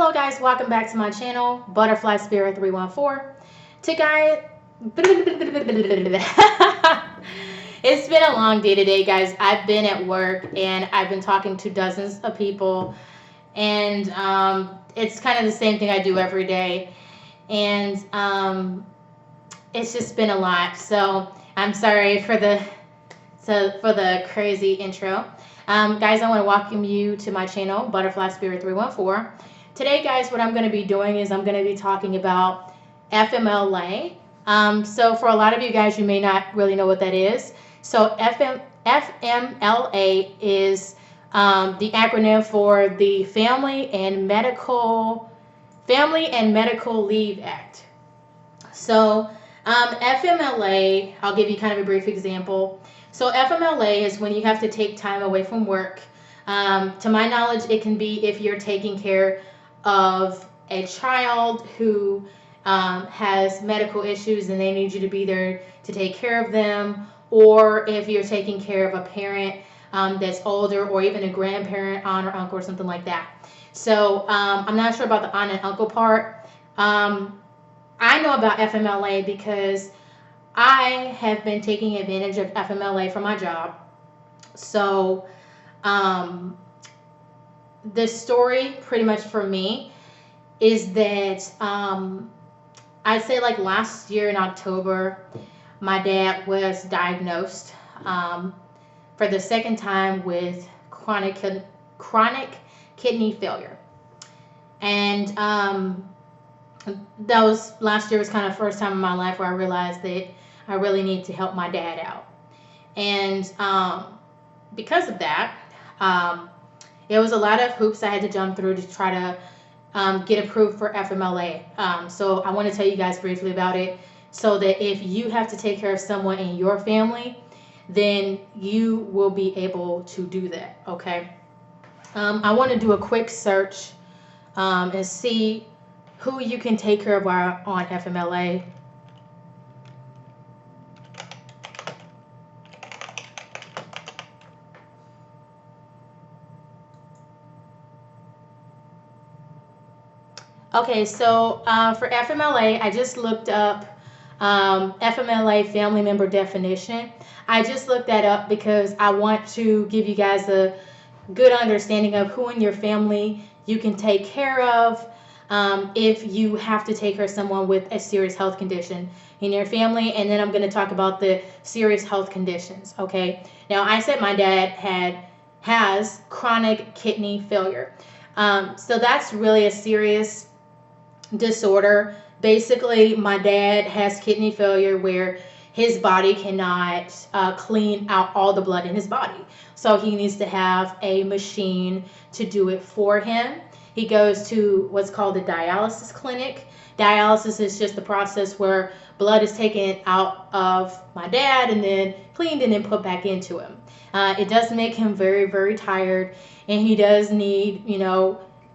Hello guys, welcome back to my channel, Butterfly Spirit 314. It's been a long day today, guys. I've been at work and I've been talking to dozens of people, and it's kind of the same thing I do every day, and it's just been a lot. So I'm sorry for the crazy intro. Guys, I want to welcome you to my channel, Butterfly Spirit 314. Today, guys, what I'm going to be doing is I'm going to be talking about fmla. So for a lot of you guys, you may not really know what that is. So fmla is the acronym for the Family and Medical Leave Act. So FMLA, I'll give you kind of a brief example. So FMLA is when you have to take time away from work. To my knowledge, it can be if you're taking care of a child who has medical issues and they need you to be there to take care of them, or if you're taking care of a parent that's older, or even a grandparent, aunt or uncle, or something like that. So I'm not sure about the aunt and uncle part. I know about FMLA because I have been taking advantage of FMLA for my job. So the story pretty much for me is that I'd say like last year in October, my dad was diagnosed for the second time with chronic kidney failure. And that was last year was kind of the first time in my life where I realized that I really need to help my dad out. And because of that, it was a lot of hoops I had to jump through to try to get approved for FMLA. So I want to tell you guys briefly about it, so that if you have to take care of someone in your family, then you will be able to do that, okay? I want to do a quick search and see who you can take care of on FMLA. Okay, so for FMLA, I just looked up FMLA family member definition. I just looked that up because I want to give you guys a good understanding of who in your family you can take care of if you have to take care of someone with a serious health condition in your family. And then I'm going to talk about the serious health conditions. Okay, now I said my dad has chronic kidney failure. So that's really a serious disorder. Basically, my dad has kidney failure where his body cannot clean out all the blood in his body. So he needs to have a machine to do it for him. He goes to what's called a dialysis clinic. Dialysis is just the process where blood is taken out of my dad and then cleaned and then put back into him. It does make him very, very tired, and he does need,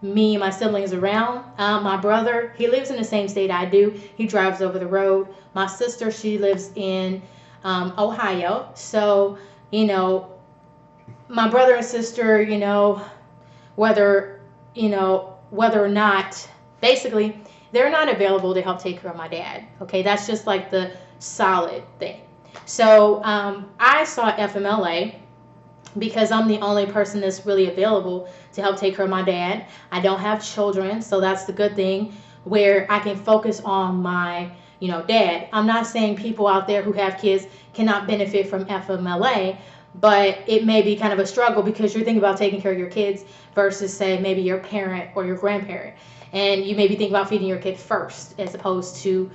me and my siblings around. My brother, he lives in the same state I do. He drives over the road. My sister, she lives in Ohio. So, my brother and sister, whether or not, basically, they're not available to help take care of my dad. Okay, that's just like the solid thing. So I saw FMLA because I'm the only person that's really available to help take care of my dad. I don't have children, so that's the good thing, where I can focus on my, dad. I'm not saying people out there who have kids cannot benefit from FMLA, but it may be kind of a struggle because you're thinking about taking care of your kids versus, say, maybe your parent or your grandparent. And you may be thinking about feeding your kid first as opposed to,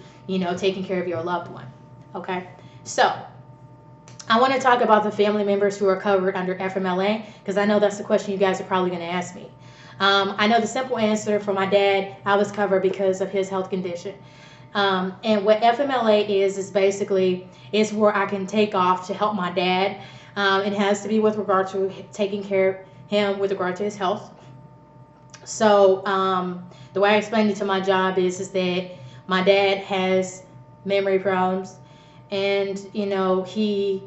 taking care of your loved one. Okay? So I want to talk about the family members who are covered under FMLA, because I know that's the question you guys are probably going to ask me. I know the simple answer for my dad, I was covered because of his health condition. And what FMLA is basically is where I can take off to help my dad. It has to be with regard to taking care of him with regard to his health. So the way I explained it to my job is that my dad has memory problems, and he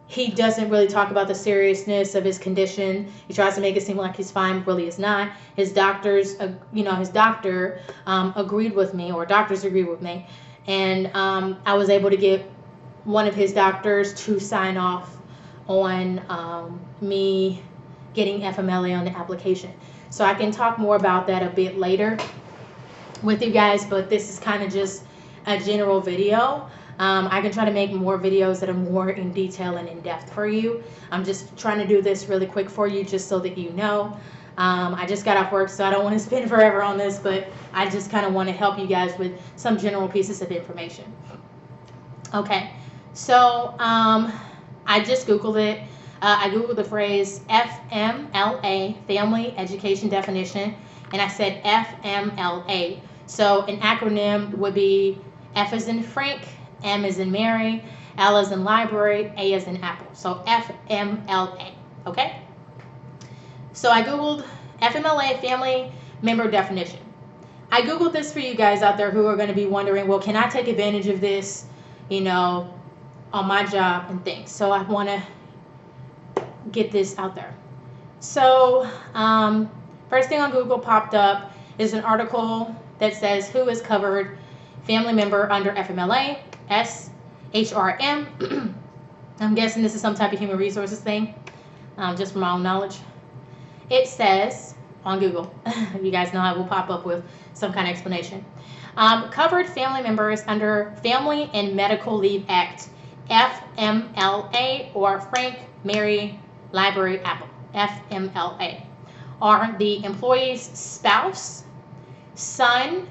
he doesn't really talk about the seriousness of his condition. He tries to make it seem like he's fine, really is not. His doctors, his doctor agreed with me, or doctors agreed with me, and I was able to get one of his doctors to sign off on me getting FMLA on the application. So I can talk more about that a bit later with you guys, but this is kind of just a general video. I can try to make more videos that are more in detail and in depth for you. I'm just trying to do this really quick for you just so that you know. I just got off work, so I don't want to spend forever on this, but I just kind of want to help you guys with some general pieces of information. Okay, so I just Googled it. I Googled the phrase FMLA, Family Education Definition, and I said FMLA. So an acronym would be F as in Frank, M as in Mary, L as in library, A as in apple. So FMLA, okay? So I Googled FMLA, family member definition. I Googled this for you guys out there who are going to be wondering, well, can I take advantage of this, on my job and things? So I want to get this out there. So first thing on Google popped up is an article that says who is covered family member under FMLA, SHRM. I'm guessing this is some type of human resources thing, just from my own knowledge. It says on Google, you guys know I will pop up with some kind of explanation. Covered family members under Family and Medical Leave Act, FMLA, or Frank, Mary, Library, Apple, FMLA, are the employee's spouse, son,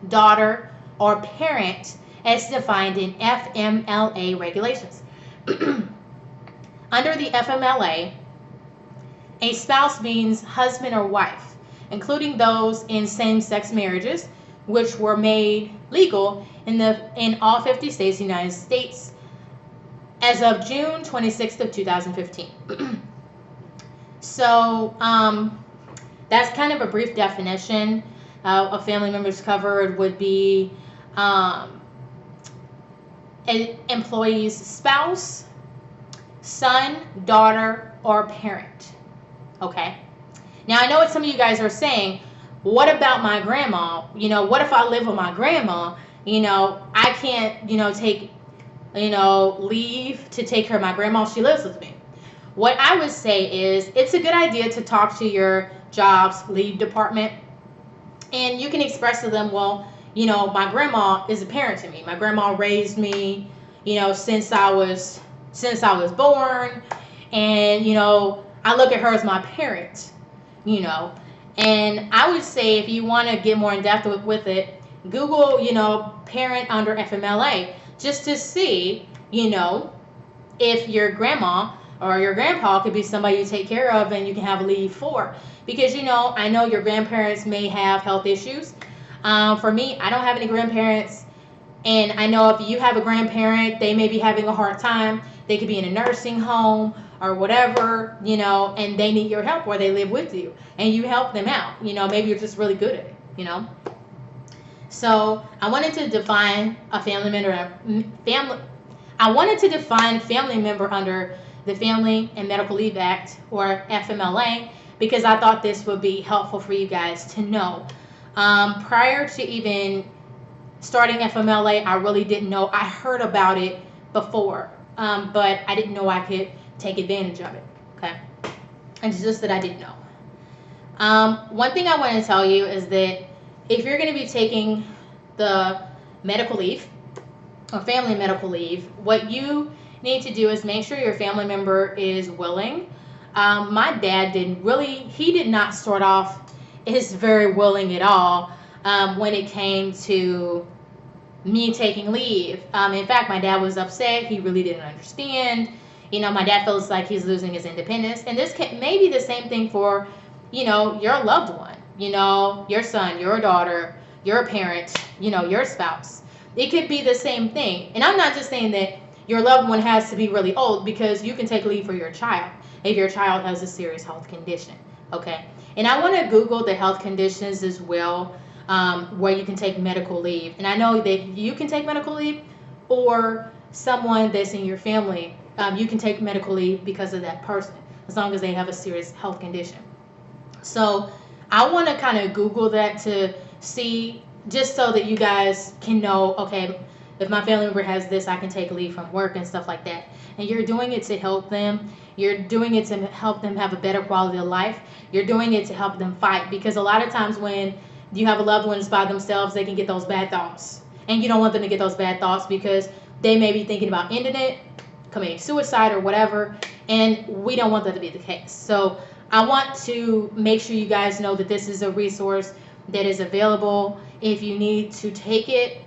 daughter, or parent as defined in FMLA regulations. Under the FMLA, a spouse means husband or wife, including those in same-sex marriages, which were made legal in all 50 states of the United States as of June 26th of 2015. So that's kind of a brief definition of family members covered. Would be an employee's spouse, son, daughter, or parent. Okay. Now I know what some of you guys are saying. What about my grandma? What if I live with my grandma? I can't, take, leave to take care of my grandma. She lives with me. What I would say is it's a good idea to talk to your job's leave department, and you can express to them, well, my grandma is a parent to me. My grandma raised me, since I was born, and I look at her as my parent, And I would say if you want to get more in depth with it, Google, parent under FMLA, just to see, if your grandma or your grandpa could be somebody you take care of and you can have leave for. Because, I know your grandparents may have health issues. For me, I don't have any grandparents. And I know if you have a grandparent, they may be having a hard time. They could be in a nursing home or whatever, and they need your help where they live with you. And you help them out. Maybe you're just really good at it, So I wanted to define a family member. I wanted to define family member under the Family and Medical Leave Act, or FMLA, because I thought this would be helpful for you guys to know. Prior to even starting FMLA, I really didn't know. I heard about it before, but I didn't know I could take advantage of it. Okay, and it's just that I didn't know. One thing I want to tell you is that if you're going to be taking the medical leave or family medical leave, what you need to do is make sure your family member is willing. My dad he did not start off as very willing at all when it came to me taking leave. In fact, my dad was upset. He really didn't understand. My dad feels like he's losing his independence. And this may be the same thing for, your loved one, your son, your daughter, your parent, your spouse. It could be the same thing. And I'm not just saying that your loved one has to be really old, because you can take leave for your child if your child has a serious health condition. Okay. And I want to Google the health conditions as well, where you can take medical leave. And I know that you can take medical leave, or someone that's in your family you can take medical leave because of that person, as long as they have a serious health condition. So I want to kind of Google that to see, just so that you guys can know, okay, if my family member has this, I can take leave from work and stuff like that. And you're doing it to help them. You're doing it to help them have a better quality of life. You're doing it to help them fight, because a lot of times when you have a loved one by themselves, they can get those bad thoughts. And you don't want them to get those bad thoughts, because they may be thinking about ending it, committing suicide or whatever, and we don't want that to be the case. So I want to make sure you guys know that this is a resource that is available if you need to take it.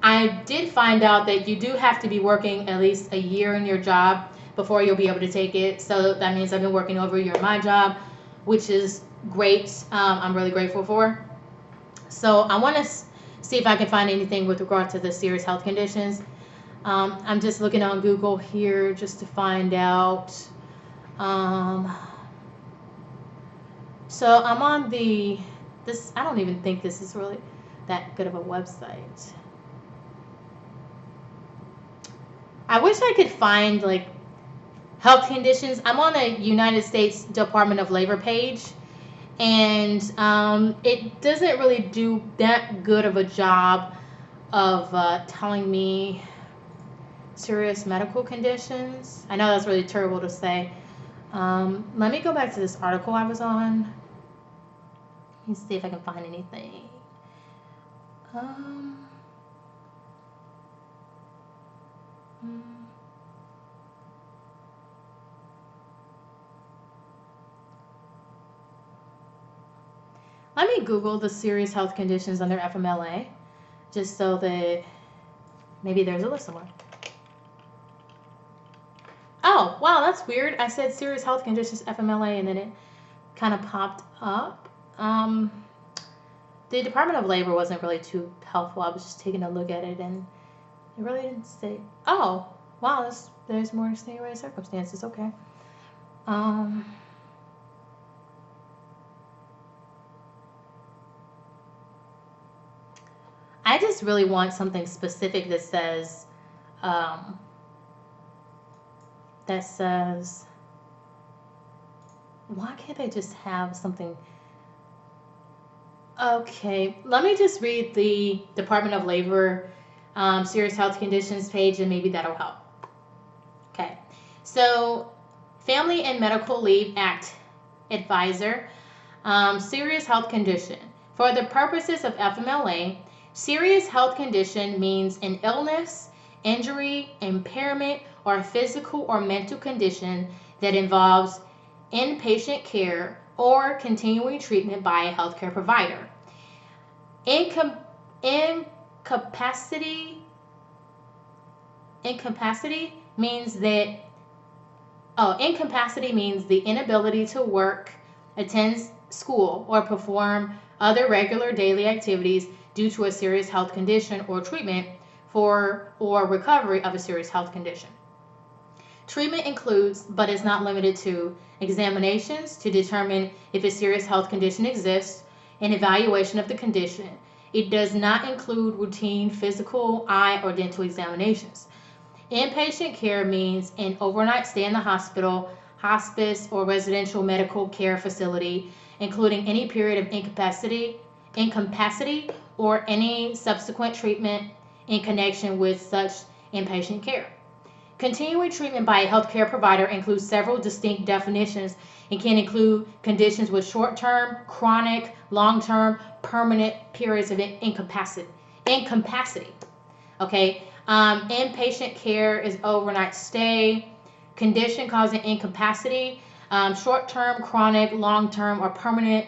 I did find out that you do have to be working at least a year in your job before you'll be able to take it. So that means I've been working over a year in my job, which is great. I'm really grateful for. So I want to see if I can find anything with regard to the serious health conditions. I'm just looking on Google here just to find out. So I'm on this, I don't even think this is really that good of a website. I wish I could find like health conditions. I'm on the United States Department of Labor page, and it doesn't really do that good of a job of telling me serious medical conditions. I know that's really terrible to say. Let me go back to this article I was on. Let me see if I can find anything. Let me Google the serious health conditions under FMLA, just so that maybe there's a list somewhere. Oh, wow, that's weird. I said serious health conditions FMLA, and then it kind of popped up. The Department of Labor wasn't really too helpful. I was just taking a look at it, and it really didn't say. Oh, wow, there's more extenuating circumstances. Okay. I just really want something specific that says, why can't they just have something? Okay, let me just read the Department of Labor serious health conditions page, and maybe that'll help. Okay, so Family and Medical Leave Act Advisor, serious health condition. For the purposes of FMLA, serious health condition means an illness, injury, impairment, or physical or mental condition that involves inpatient care or continuing treatment by a healthcare provider. Incapacity means the inability to work, attend school, or perform other regular daily activities due to a serious health condition or treatment for or recovery of a serious health condition. Treatment includes, but is not limited to, examinations to determine if a serious health condition exists, and evaluation of the condition. It does not include routine physical, eye, or dental examinations. Inpatient care means an overnight stay in the hospital, hospice, or residential medical care facility, including any period of incapacity, or any subsequent treatment in connection with such inpatient care. Continuing treatment by a healthcare provider includes several distinct definitions and can include conditions with short-term, chronic, long-term, permanent periods of incapacity. Okay, inpatient care is overnight stay. Condition causing incapacity, short-term, chronic, long-term, or permanent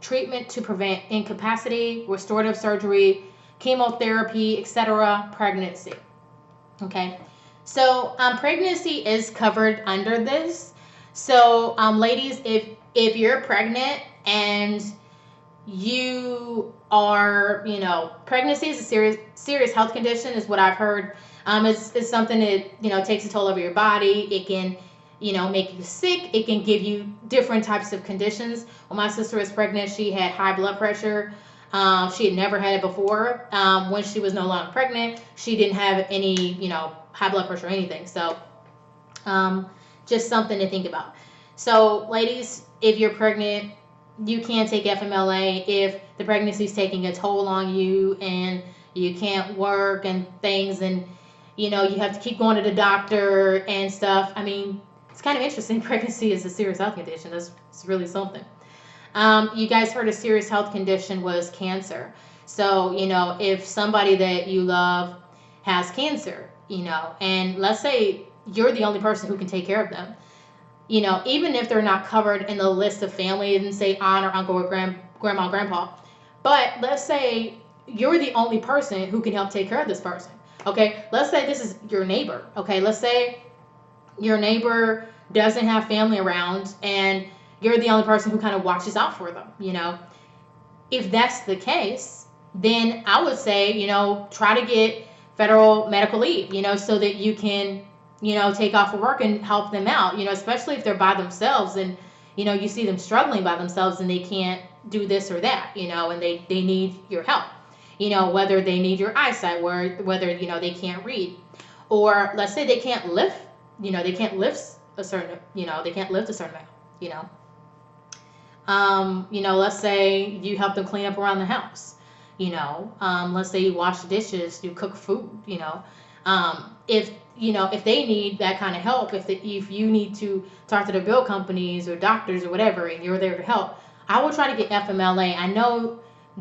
treatment to prevent incapacity, restorative surgery, chemotherapy, etc., pregnancy. Okay. So pregnancy is covered under this. So ladies, if you're pregnant and you are, pregnancy is a serious health condition, is what I've heard. It's something that takes a toll over your body. It can make you sick. It can give you different types of conditions. When my sister was pregnant, she had high blood pressure. She had never had it before. When she was no longer pregnant, she didn't have any high blood pressure or anything. So Um, just something to think about. So, ladies, if you're pregnant, you can take FMLA if the pregnancy is taking a toll on you and you can't work and things, and you have to keep going to the doctor and stuff. I mean, it's kind of interesting. Pregnancy is a serious health condition. It's really something. You guys heard a serious health condition was cancer. So, if somebody that you love has cancer, and let's say you're the only person who can take care of them, even if they're not covered in the list of family and say aunt or uncle or grandma, grandpa, but let's say you're the only person who can help take care of this person. Okay, let's say this is your neighbor. Okay, let's say your neighbor doesn't have family around and you're the only person who kind of watches out for them. If that's the case, then I would say, try to get federal medical leave, so that you can, take off of work and help them out, especially if they're by themselves and, you see them struggling by themselves and they can't do this or that, and they need your help, whether they need your eyesight, whether, they can't read, or let's say they can't lift, they can't lift a certain, they can't lift a certain amount, let's say you help them clean up around the house, let's say you wash the dishes, you cook food, if they need that kind of help, if you need to talk to the bill companies or doctors or whatever, and you're there to help, I will try to get FMLA. I know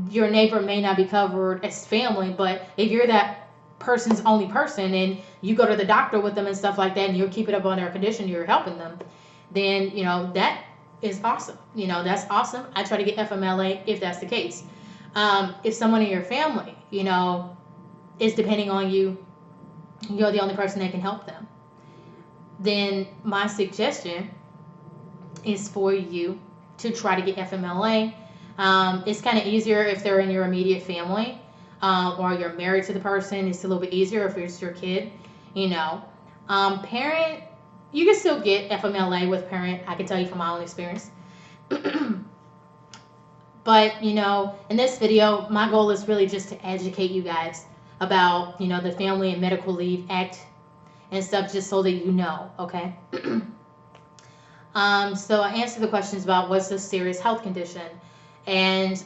your neighbor may not be covered as family, but if you're that person's only person and you go to the doctor with them and stuff like that, and you're keeping up on their condition, you're helping them, then that is awesome. That's awesome. I try to get FMLA if that's the case. If someone in your family, is depending on you, you're the only person that can help them, then my suggestion is for you to try to get FMLA. It's kind of easier if they're in your immediate family, or you're married to the person. It's a little bit easier if it's your kid, parent, you can still get FMLA with parent. I can tell you from my own experience. But, in this video, my goal is really just to educate you guys about, the Family and Medical Leave Act and stuff, just so that you know, okay? So I answered the questions about what's a serious health condition and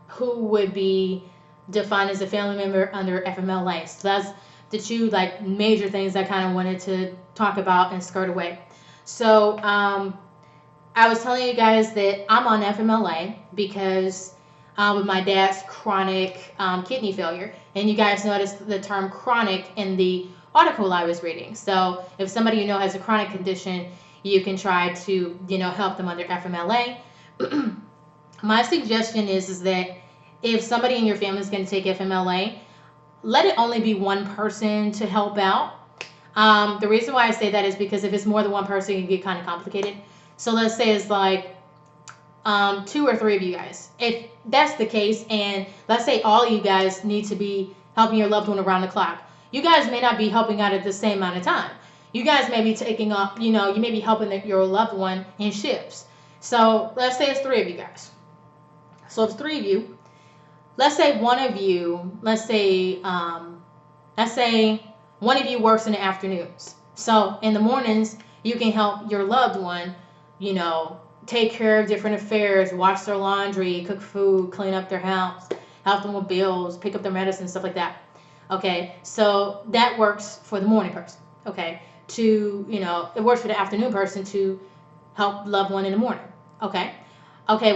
who would be defined as a family member under FMLA. So that's the two major things I kind of wanted to talk about and skirt away. So I was telling you guys that I'm on FMLA because with my dad's chronic kidney failure, and you guys noticed the term chronic in the article I was reading. So if somebody has a chronic condition, you can try to help them under FMLA. My suggestion is that if somebody in your family is going to take FMLA, let it only be one person to help out. The reason why I say that is because if it's more than one person, it can get kind of complicated. So let's say it's 2 or 3 of you guys. If that's the case, and let's say all of you guys need to be helping your loved one around the clock, you guys may not be helping out at the same amount of time. You guys may be taking up, you may be helping your loved one in shifts. So let's say it's 3 of you guys. So it's 3 of you. Let's say one of you, let's say one of you works in the afternoons. So in the mornings, you can help your loved one, take care of different affairs, wash their laundry, cook food, clean up their house, help them with bills, pick up their medicine, stuff like that. Okay, so that works for the morning person. Okay, it works for the afternoon person to help loved one in the morning. Okay,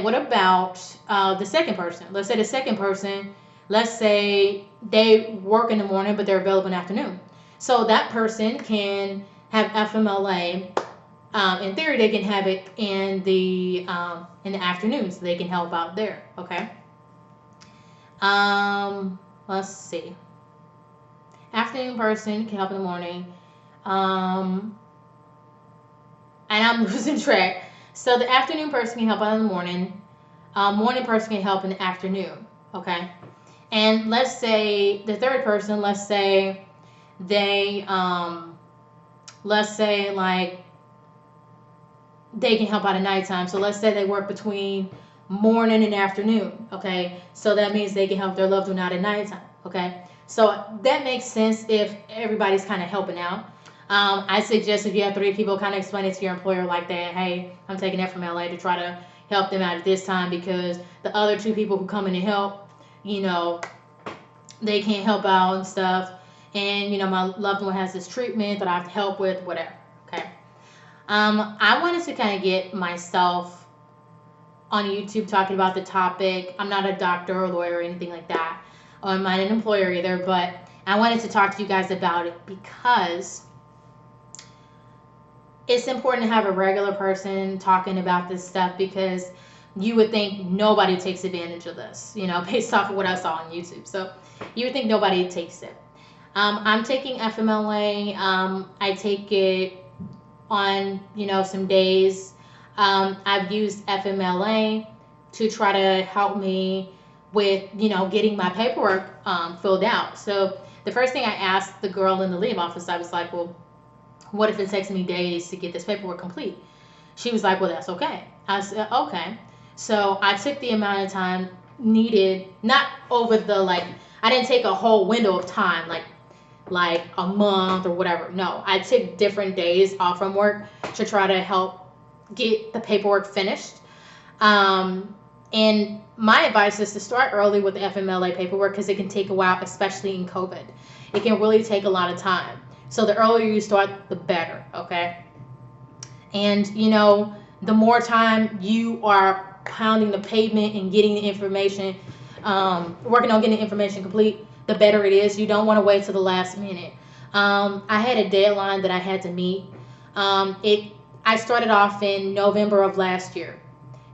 what about the second person? Let's say the second person, let's say they work in the morning, but they're available in the afternoon. So that person can have FMLA. In theory, they can have it in the afternoon, so they can help out there. Okay. Let's see. Afternoon person can help in the morning. And I'm losing track. So the afternoon person can help out in the morning. Morning person can help in the afternoon. Okay. And let's say the third person, let's say they they can help out at nighttime. So let's say they work between morning and afternoon. Okay. So that means they can help their loved one out at nighttime. Okay. So that makes sense if everybody's kind of helping out. I suggest if you have 3 people, kind of explain it to your employer like that. Hey, I'm taking FMLA to try to help them out at this time because the other 2 people who come in to help, you know, they can't help out and stuff. And, my loved one has this treatment that I have to help with, whatever. Okay. I wanted to kind of get myself on YouTube talking about the topic. I'm not a doctor or lawyer or anything like that. I'm not an employer either, but I wanted to talk to you guys about it because it's important to have a regular person talking about this stuff because you would think nobody takes advantage of this, based off of what I saw on YouTube. So you would think nobody takes it. I'm taking FMLA. I take it on, some days. I've used FMLA to try to help me with, getting my paperwork filled out. So the first thing I asked the girl in the leave office, I was like, well, what if it takes me days to get this paperwork complete? She was like, well, that's okay. I said, okay. So I took the amount of time needed, not over the, I didn't take a whole window of time, like a month or whatever. No, I took different days off from work to try to help get the paperwork finished. And my advice is to start early with the FMLA paperwork because it can take a while, especially in COVID. It can really take a lot of time. So the earlier you start, the better, okay? And, the more time you are pounding the pavement and getting the information, working on getting the information complete, the better it is. You don't want to wait till the last minute. I had a deadline that I had to meet. I started off in November of last year,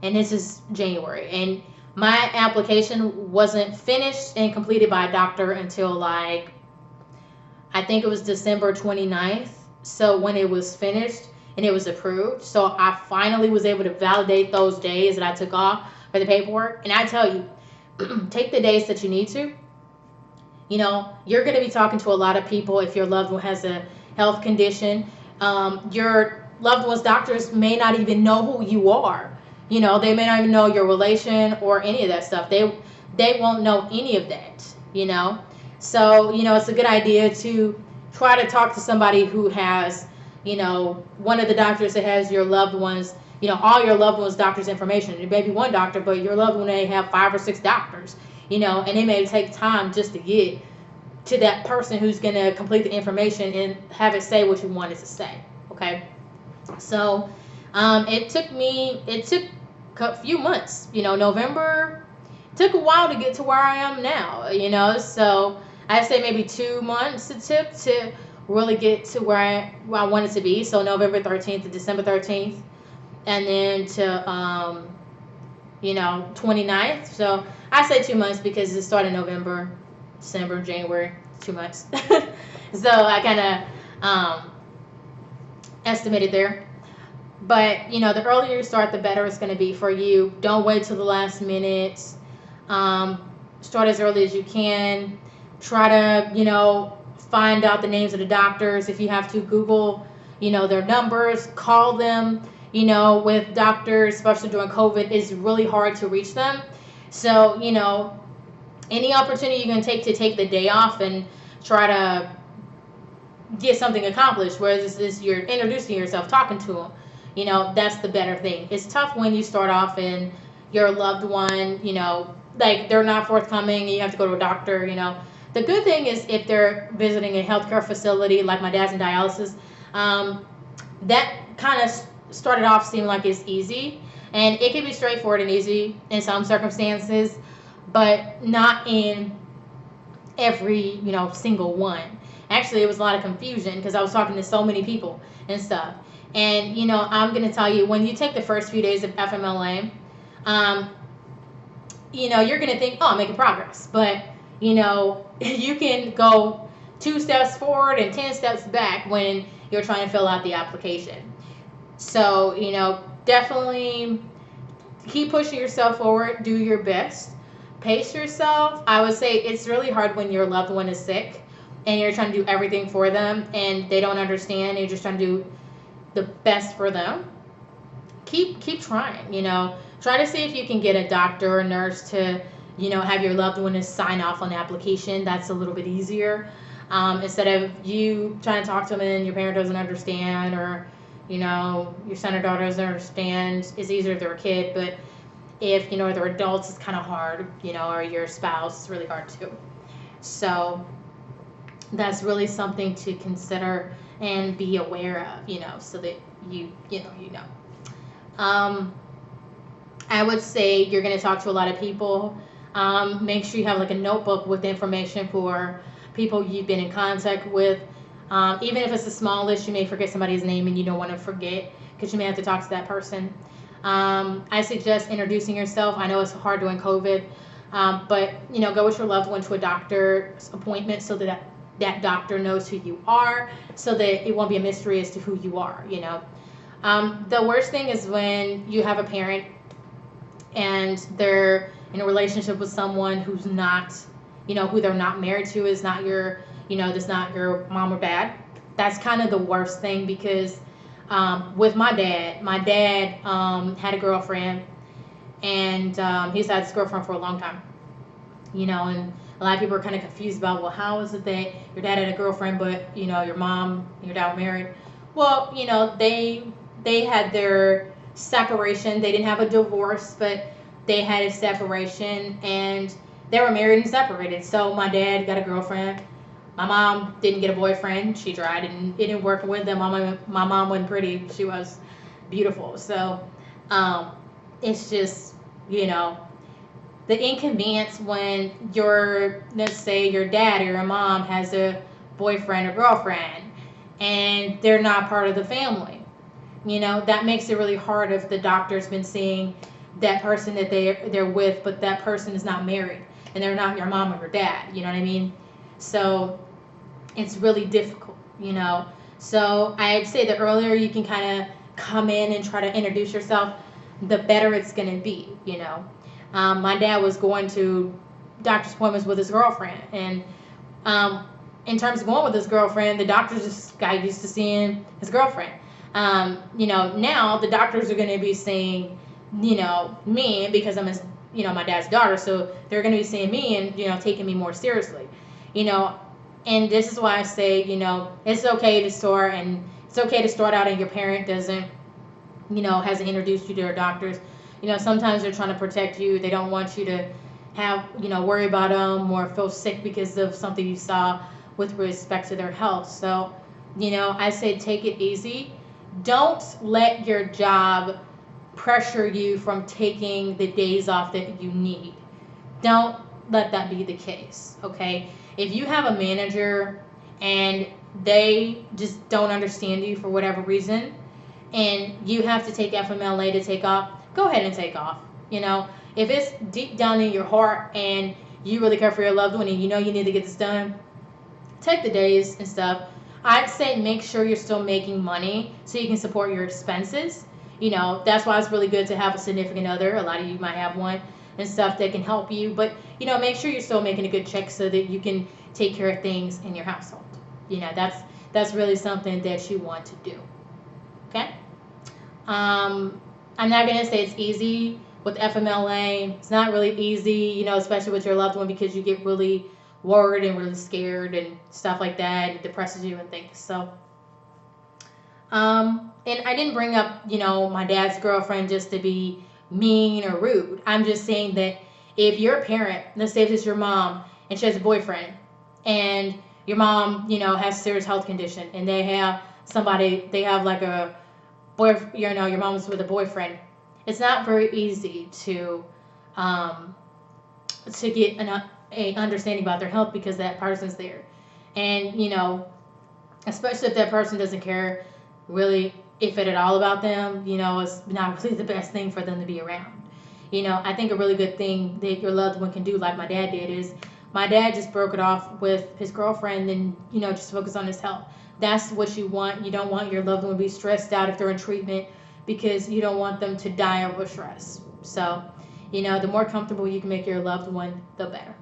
and this is January. And my application wasn't finished and completed by a doctor until I think it was December 29th. So when it was finished and it was approved, so I finally was able to validate those days that I took off for the paperwork. And I tell you, take the days that you need to. You're going to be talking to a lot of people if your loved one has a health condition. Your loved one's doctors may not even know who you are. They may not even know your relation or any of that stuff. They won't know any of that, So, it's a good idea to try to talk to somebody who has, one of the doctors that has your loved one's, all your loved one's doctor's information. It may be one doctor, but your loved one may have 5 or 6 doctors, and it may take time just to get to that person who's going to complete the information and have it say what you want it to say, okay? So, it took a few months, November, took a while to get to where I am now, so I'd say maybe 2 months it took to really get to where I wanted to be. So November 13th to December 13th, and then to 29th. So I say 2 months because it started November, December, January, 2 months. So I kind of estimated there. But the earlier you start, the better it's going to be for you. Don't wait till the last minute. Start as early as you can. Try to, find out the names of the doctors. If you have to, Google, their numbers, call them. With doctors, especially during COVID, it's really hard to reach them. So, any opportunity you can take to take the day off and try to get something accomplished, whereas you're introducing yourself, talking to them, that's the better thing. It's tough when you start off and your loved one, they're not forthcoming and you have to go to a doctor, The good thing is if they're visiting a healthcare facility, like my dad's in dialysis, that kind of started off seeming like it's easy. And it can be straightforward and easy in some circumstances, but not in every, single one. Actually, it was a lot of confusion because I was talking to so many people and stuff. And, I'm going to tell you, when you take the first few days of FMLA, you're going to think, oh, I'm making progress. But, you can go 2 steps forward and 10 steps back when you're trying to fill out the application. So, definitely keep pushing yourself forward. Do your best. Pace yourself. I would say it's really hard when your loved one is sick and you're trying to do everything for them and they don't understand and you're just trying to do the best for them. Keep trying, Try to see if you can get a doctor or nurse to, have your loved one to sign off on the application. That's a little bit easier. Instead of you trying to talk to them and your parent doesn't understand, or your son or daughter doesn't understand. It's easier if they're a kid, but if they're adults, it's kind of hard. Or your spouse, it's really hard too. So that's really something to consider and be aware of, so that you know. Um, I would say you're going to talk to a lot of people. Make sure you have like a notebook with information for people you've been in contact with. Even if it's the smallest, you may forget somebody's name and you don't want to forget because you may have to talk to that person. I suggest introducing yourself. I know it's hard during COVID, but go with your loved one to a doctor's appointment so that that doctor knows who you are, so that it won't be a mystery as to who you are. The worst thing is when you have a parent and they're in a relationship with someone who's not, who they're not married to, is not your, that's not your mom or dad. That's kind of the worst thing because with my dad had a girlfriend, and he's had this girlfriend for a long time, and a lot of people are kind of confused about, well, how is it that your dad had a girlfriend, but your mom and your dad were married? Well, they had their separation. They didn't have a divorce, but they had a separation, and they were married and separated. So my dad got a girlfriend. My mom didn't get a boyfriend. She tried and it didn't work with them. My mom wasn't pretty. She was beautiful. So it's just, the inconvenience when let's say your dad or your mom has a boyfriend or girlfriend and they're not part of the family. That makes it really hard if the doctor's been seeing that person that they're with, but that person is not married and they're not your mom or your dad. You know what I mean? So it's really difficult. So I'd say the earlier you can kind of come in and try to introduce yourself, the better it's going to be. My dad was going to doctor's appointments with his girlfriend, and in terms of going with his girlfriend, the doctors just got used to seeing his girlfriend. Now the doctors are going to be seeing, me because I'm his, my dad's daughter. So they're going to be seeing me and, taking me more seriously, and this is why I say, it's okay to start out and your parent doesn't, hasn't introduced you to their doctors. Sometimes they're trying to protect you. They don't want you to have, worry about them or feel sick because of something you saw with respect to their health. So, I say take it easy. Don't let your job pressure you from taking the days off that you need. Don't let that be the case, okay? If you have a manager and they just don't understand you for whatever reason, and you have to take FMLA to take off, go ahead and take off. If it's deep down in your heart and you really care for your loved one and you need to get this done, take the days and stuff. I'd say make sure you're still making money so you can support your expenses. That's why it's really good to have a significant other. A lot of you might have one and stuff that can help you. But, make sure you're still making a good check so that you can take care of things in your household. That's really something that you want to do. Okay? I'm not going to say it's easy with FMLA. It's not really easy, especially with your loved one, because you get really worried and really scared and stuff like that. It depresses you and things. So, and I didn't bring up, my dad's girlfriend just to be mean or rude. I'm just saying that if you're a parent, let's say if it's your mom and she has a boyfriend, and your mom, has a serious health condition, and they have like a boy, your mom's with a boyfriend. It's not very easy to get a understanding about their health because that person's there, and especially if that person doesn't care really if it at all about them, it's not really the best thing for them to be around. I think a really good thing that your loved one can do, like my dad did, is my dad just broke it off with his girlfriend and, just focus on his health. That's what you want. You don't want your loved one to be stressed out if they're in treatment because you don't want them to die over stress. So, the more comfortable you can make your loved one, the better.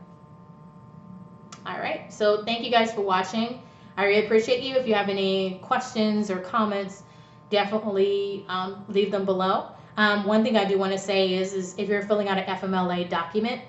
All right. So thank you guys for watching. I really appreciate you. If you have any questions or comments, definitely leave them below. One thing I do want to say is if you're filling out an FMLA document,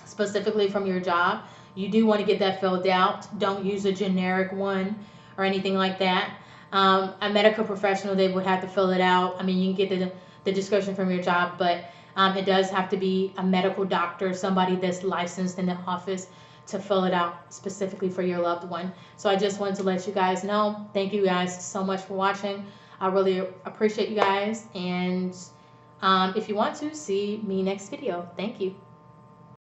specifically from your job, You do want to get that filled out. Don't use a generic one or anything like that. A medical professional, they would have to fill it out. I mean, you can get the description from your job, but it does have to be a medical doctor, somebody that's licensed in the office to fill it out specifically for your loved one. So I just wanted to let you guys know. Thank you guys so much for watching. I really appreciate you guys. And if you want to, see me next video. Thank you.